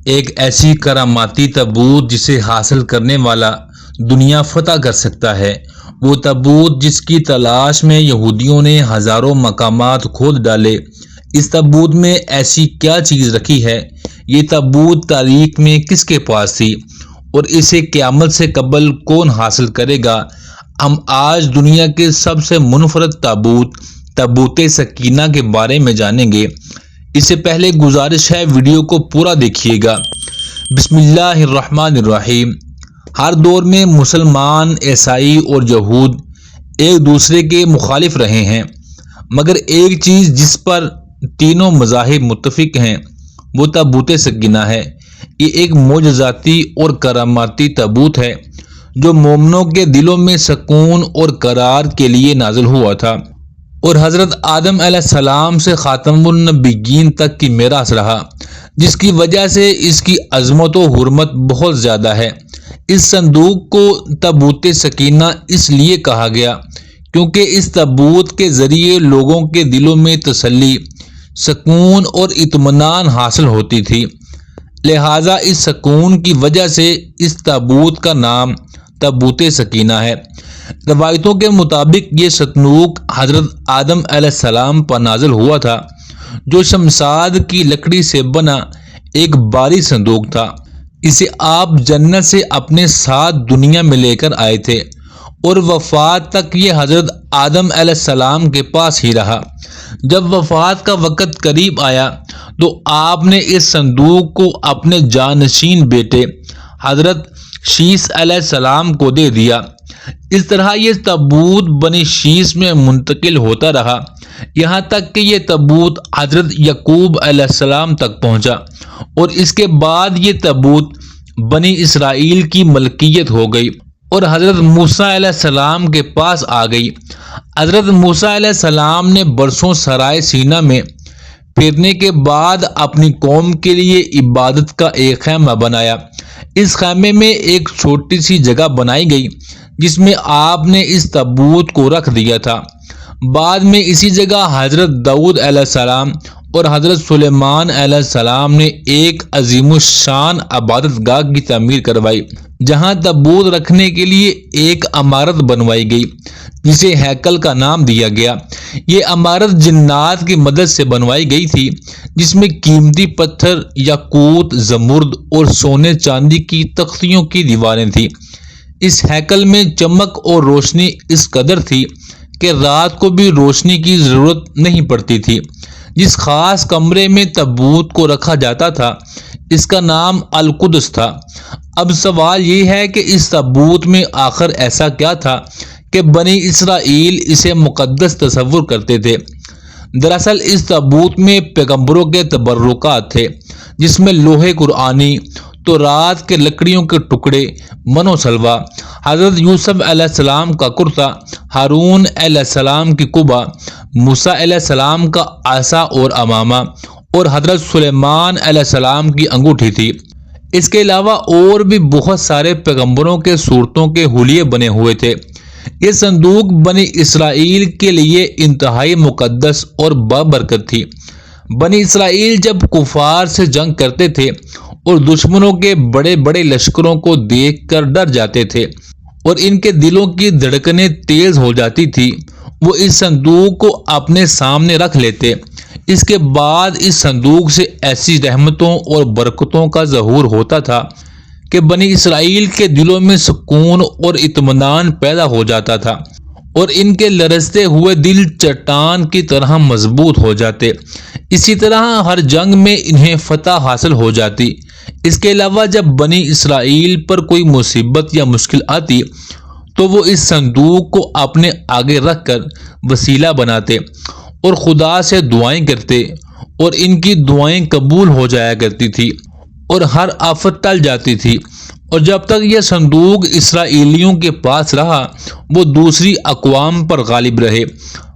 ایک ایسی کراماتی تابوت جسے حاصل کرنے والا دنیا فتح کر سکتا ہے۔ وہ تابوت جس کی تلاش میں یہودیوں نے ہزاروں مقامات کھود ڈالے۔ اس تابوت میں ایسی کیا چیز رکھی ہے؟ یہ تابوت تاریخ میں کس کے پاس تھی اور اسے قیامت سے قبل کون حاصل کرے گا؟ ہم آج دنیا کے سب سے منفرد تابوت سکینہ کے بارے میں جانیں گے۔ اس سے پہلے گزارش ہے ویڈیو کو پورا دیکھیے گا۔ بسم اللہ الرحمن الرحیم۔ ہر دور میں مسلمان، عیسائی اور یہود ایک دوسرے کے مخالف رہے ہیں، مگر ایک چیز جس پر تینوں مذاہب متفق ہیں وہ تابوت سکینہ ہے۔ یہ ایک معجزاتی اور کراماتی تابوت ہے جو مومنوں کے دلوں میں سکون اور قرار کے لیے نازل ہوا تھا اور حضرت آدم علیہ السلام سے خاتم النبیین تک کی میراث رہا، جس کی وجہ سے اس کی عظمت و حرمت بہت زیادہ ہے۔ اس صندوق کو تابوت سکینہ اس لیے کہا گیا کیونکہ اس تابوت کے ذریعے لوگوں کے دلوں میں تسلی، سکون اور اطمینان حاصل ہوتی تھی، لہٰذا اس سکون کی وجہ سے اس تابوت کا نام تابوت سکینہ ہے۔ روایتوں کے مطابق یہ صندوق حضرت آدم علیہ السلام پر نازل ہوا تھا، جو شمشاد کی لکڑی سے بنا ایک بھاری صندوق تھا۔ اسے آپ جنت سے اپنے ساتھ دنیا میں لے کر آئے تھے اور وفات تک یہ حضرت آدم علیہ السلام کے پاس ہی رہا۔ جب وفات کا وقت قریب آیا تو آپ نے اس صندوق کو اپنے جانشین بیٹے حضرت شیس علیہ السلام کو دے دیا۔ اس طرح یہ تابوت بنی شیس میں منتقل ہوتا رہا، یہاں تک کہ یہ تابوت حضرت یعقوب علیہ السلام تک پہنچا اور اس کے بعد یہ تابوت بنی اسرائیل کی ملکیت ہو گئی اور حضرت موسیٰ علیہ السلام کے پاس آ گئی۔ حضرت موسیٰ علیہ السلام نے برسوں سرائے سینا میں پھرنے کے بعد اپنی قوم کے لیے عبادت کا ایک خیمہ بنایا۔ اس خیمے میں ایک چھوٹی سی جگہ بنائی گئی جس میں آپ نے اس تابوت کو رکھ دیا تھا۔ بعد میں اسی جگہ حضرت داؤد علیہ السلام اور حضرت سلیمان علیہ السلام نے ایک عظیم الشان عبادت گاہ کی تعمیر کروائی، جہاں تابوت رکھنے کے لیے ایک عمارت بنوائی گئی جسے ہیکل کا نام دیا گیا۔ یہ عمارت جنات کی مدد سے بنوائی گئی تھی، جس میں قیمتی پتھر، یاقوت، زمرد اور سونے چاندی کی تختیوں کی دیواریں تھیں۔ اس ہیکل میں چمک اور روشنی اس قدر تھی کہ رات کو بھی روشنی کی ضرورت نہیں پڑتی تھی۔ جس خاص کمرے میں تابوت کو رکھا جاتا تھا اس کا نام القدس تھا۔ اب سوال یہ ہے کہ اس تابوت میں آخر ایسا کیا تھا کہ بنی اسرائیل اسے مقدس تصور کرتے تھے؟ دراصل اس تابوت میں پیغمبروں کے تبرکات تھے، جس میں لوح قرآنی، تورات کے لکڑیوں کے ٹکڑے، من و سلوہ، حضرت یوسف علیہ السلام کا کرتا، ہارون علیہ السلام کی قبہ، موسیٰ علیہ السلام کا عصا اور امامہ اور حضرت سلیمان علیہ السلام کی انگوٹھی تھی۔ اس کے علاوہ اور بھی بہت سارے پیغمبروں کے صورتوں کے حلیے بنے ہوئے تھے۔ یہ صندوق بنی اسرائیل کے لیے انتہائی مقدس اور بابرکت تھی۔ بنی اسرائیل جب کفار سے جنگ کرتے تھے اور دشمنوں کے بڑے بڑے لشکروں کو دیکھ کر ڈر جاتے تھے اور ان کے دلوں کی دھڑکنیں تیز ہو جاتی تھی، وہ اس صندوق کو اپنے سامنے رکھ لیتے۔ اس کے بعد اس صندوق سے ایسی رحمتوں اور برکتوں کا ظہور ہوتا تھا کہ بنی اسرائیل کے دلوں میں سکون اور اطمینان پیدا ہو جاتا تھا اور ان کے لرزتے ہوئے دل چٹان کی طرح مضبوط ہو جاتے۔ اسی طرح ہر جنگ میں انہیں فتح حاصل ہو جاتی۔ اس کے علاوہ جب بنی اسرائیل پر کوئی مصیبت یا مشکل آتی تو وہ اس صندوق کو اپنے آگے رکھ کر وسیلہ بناتے اور خدا سے دعائیں کرتے اور ان کی دعائیں قبول ہو جایا کرتی تھی اور ہر آفت ٹل جاتی تھی۔ اور جب تک یہ صندوق اسرائیلیوں کے پاس رہا وہ دوسری اقوام پر غالب رہے۔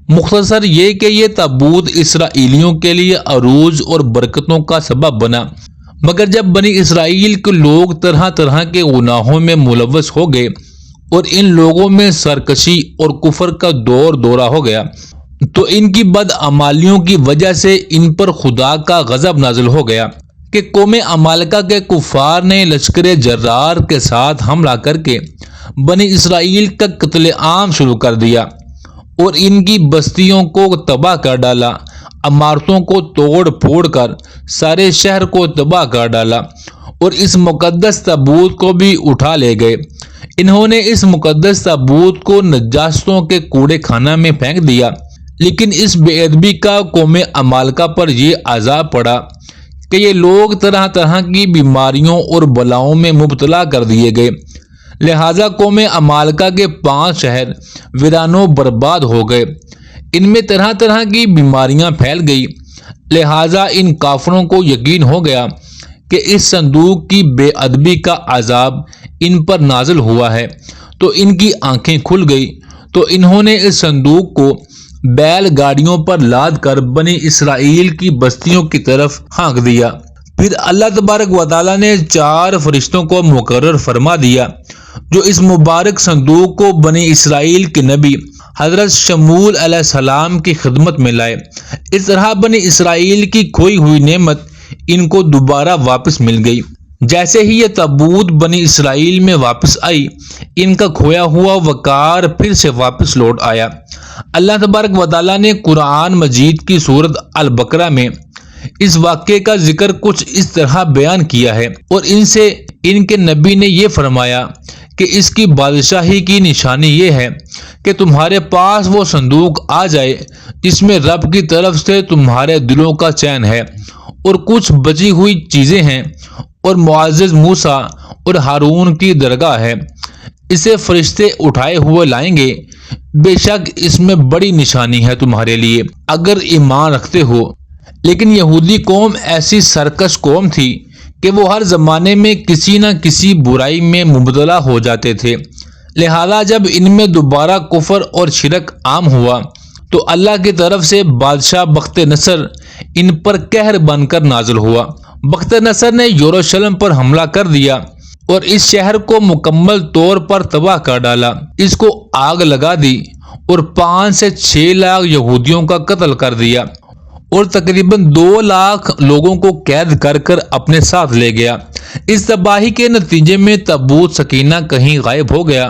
مختصر یہ کہ یہ تابوت اسرائیلیوں کے لیے عروج اور برکتوں کا سبب بنا، مگر جب بنی اسرائیل کے لوگ طرح طرح کے گناہوں میں ملوث ہو گئے اور ان لوگوں میں سرکشی اور کفر کا دورہ ہو گیا تو ان کی بدعمالیوں کی وجہ سے ان پر خدا کا غضب نازل ہو گیا۔ کہ قوم عمالقہ کے کفار نے لشکر جرار کے ساتھ حملہ کر کے بنی اسرائیل کا قتل عام شروع کر دیا اور ان کی بستیوں کو تباہ کر ڈالا، عمارتوں کو توڑ پھوڑ کر سارے شہر کو تباہ کر ڈالا اور اس مقدس تابوت کو بھی اٹھا لے گئے۔ انہوں نے اس مقدس تابوت کو نجاستوں کے کوڑے خانہ میں پھینک دیا، لیکن اس بے ادبی کا قوم عمالقہ پر یہ عذاب پڑا کہ یہ لوگ طرح طرح کی بیماریوں اور بلاؤں میں مبتلا کر دیے گئے، لہذا قوم عمالقہ کے 5 شہر ویران و برباد ہو گئے۔ ان میں طرح طرح کی بیماریاں پھیل گئی، لہذا ان کافروں کو یقین ہو گیا کہ اس صندوق کی بے ادبی کا عذاب ان پر نازل ہوا ہے، تو ان کی آنکھیں کھل گئی، تو انہوں نے اس صندوق کو بیل گاڑیوں پر لاد کر بنی اسرائیل کی بستیوں کی طرف ہانک دیا۔ پھر اللہ تبارک و تعالیٰ نے 4 فرشتوں کو مقرر فرما دیا جو اس مبارک صندوق کو بنی اسرائیل کے نبی حضرت شمول علیہ السلام کی خدمت میں لائے۔ اس طرح بنی اسرائیل کی کھوئی ہوئی نعمت ان کو دوبارہ واپس مل گئی۔ جیسے ہی یہ تابوت بنی اسرائیل میں واپس آئی، ان کا کھویا ہوا وقار پھر سے واپس لوٹ آیا۔ اللہ تبارک و تعالیٰ نے قرآن مجید کی سورت البقرہ میں اس واقعے کا ذکر کچھ اس طرح بیان کیا ہے، اور ان سے ان کے نبی نے یہ فرمایا کہ اس کی بادشاہی کی نشانی یہ ہے کہ تمہارے پاس وہ صندوق آ جائے جس میں رب کی طرف سے تمہارے دلوں کا چین ہے اور کچھ بچی ہوئی چیزیں ہیں، اور معزز موسیٰ اور ہارون کی درگاہ ہے، اسے فرشتے اٹھائے ہوئے لائیں گے، بے شک اس میں بڑی نشانی ہے تمہارے لیے اگر ایمان رکھتے ہو۔ لیکن یہودی قوم ایسی سرکش قوم تھی کہ وہ ہر زمانے میں کسی نہ کسی برائی میں مبتلا ہو جاتے تھے، لہذا جب ان میں دوبارہ کفر اور شرک عام ہوا تو اللہ کی طرف سے بادشاہ بخت نصر ان پر قہر بن کر نازل ہوا۔ بخت نصر نے یروشلم پر حملہ کر دیا اور اس شہر کو مکمل طور پر تباہ کر ڈالا، اس کو آگ لگا دی اور 5 سے 6 لاکھ یہودیوں کا قتل کر دیا اور تقریباً 2 لاکھ لوگوں کو قید کر کر اپنے ساتھ لے گیا۔ اس تباہی کے نتیجے میں تابوت سکینہ کہیں غائب ہو گیا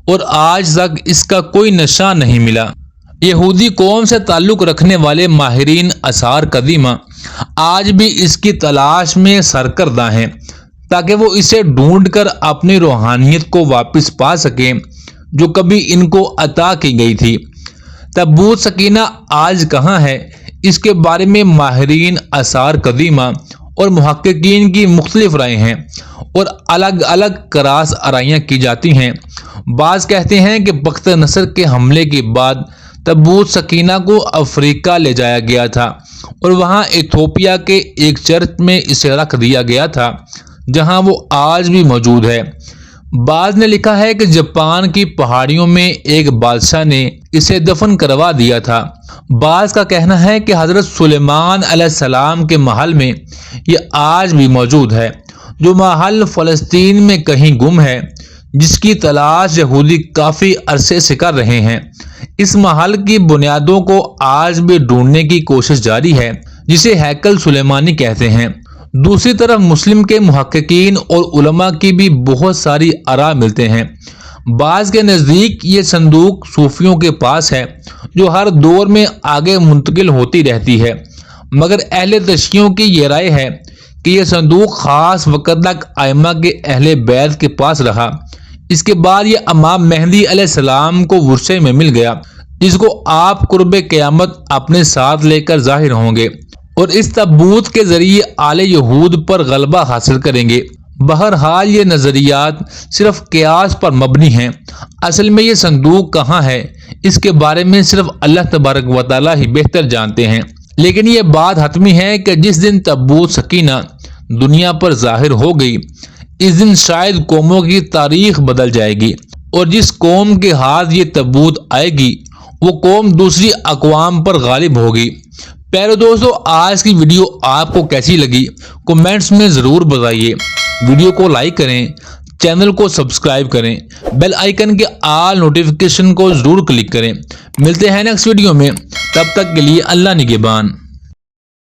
اور آج تک اس کا کوئی نشان نہیں ملا۔ یہودی قوم سے تعلق رکھنے والے ماہرین آثار قدیمہ آج بھی اس کی تلاش میں سرگرداں ہیں تاکہ وہ اسے ڈھونڈ کر اپنی روحانیت کو واپس پا سکیں جو کبھی ان کو عطا کی گئی تھی۔ تابوت سکینہ آج کہاں ہے، اس کے بارے میں ماہرین آثار قدیمہ اور محققین کی مختلف رائے ہیں اور الگ الگ کراس آرائیاں کی جاتی ہیں۔ بعض کہتے ہیں کہ بخت نصر کے حملے کے بعد تابوت سکینہ کو افریقہ لے جایا گیا تھا اور وہاں ایتھوپیا کے ایک چرچ میں اسے رکھ دیا گیا تھا جہاں وہ آج بھی موجود ہے۔ بعض نے لکھا ہے کہ جاپان کی پہاڑیوں میں ایک بادشاہ نے اسے دفن کروا دیا تھا۔ بعض کا کہنا ہے کہ حضرت سلیمان علیہ السلام کے محل میں یہ آج بھی موجود ہے، جو محل فلسطین میں کہیں گم ہے، جس کی تلاش یہودی کافی عرصے سے کر رہے ہیں۔ اس محل کی بنیادوں کو آج بھی ڈھونڈنے کی کوشش جاری ہے، جسے ہیکل سلیمانی کہتے ہیں۔ دوسری طرف مسلم کے محققین اور علماء کی بھی بہت ساری آراء ملتے ہیں۔ بعض کے نزدیک یہ صندوق صوفیوں کے پاس ہے جو ہر دور میں آگے منتقل ہوتی رہتی ہے، مگر اہل تشیعوں کی یہ رائے ہے کہ یہ صندوق خاص وقت تک ائمہ کے اہل بیت کے پاس رہا، اس کے بعد یہ امام مہدی علیہ السلام کو ورثے میں مل گیا، جس کو آپ قرب قیامت اپنے ساتھ لے کر ظاہر ہوں گے اور اس تابوت کے ذریعے آل یہود پر غلبہ حاصل کریں گے۔ بہرحال یہ نظریات صرف قیاس پر مبنی ہیں، اصل میں یہ صندوق کہاں ہے اس کے بارے میں صرف اللہ تبارک و تعالیٰ ہی بہتر جانتے ہیں، لیکن یہ بات حتمی ہے کہ جس دن تابوت سکینہ دنیا پر ظاہر ہو گئی، اس دن شاید قوموں کی تاریخ بدل جائے گی، اور جس قوم کے ہاتھ یہ تابوت آئے گی وہ قوم دوسری اقوام پر غالب ہوگی۔ پیارے دوستو، آج کی ویڈیو آپ کو کیسی لگی کمنٹس میں ضرور بتائیے۔ ویڈیو کو لائک کریں، چینل کو سبسکرائب کریں، بیل آئیکن کے آل نوٹیفیکیشن کو ضرور کلک کریں۔ ملتے ہیں نیکسٹ ویڈیو میں، تب تک کے لیے اللہ نگہبان۔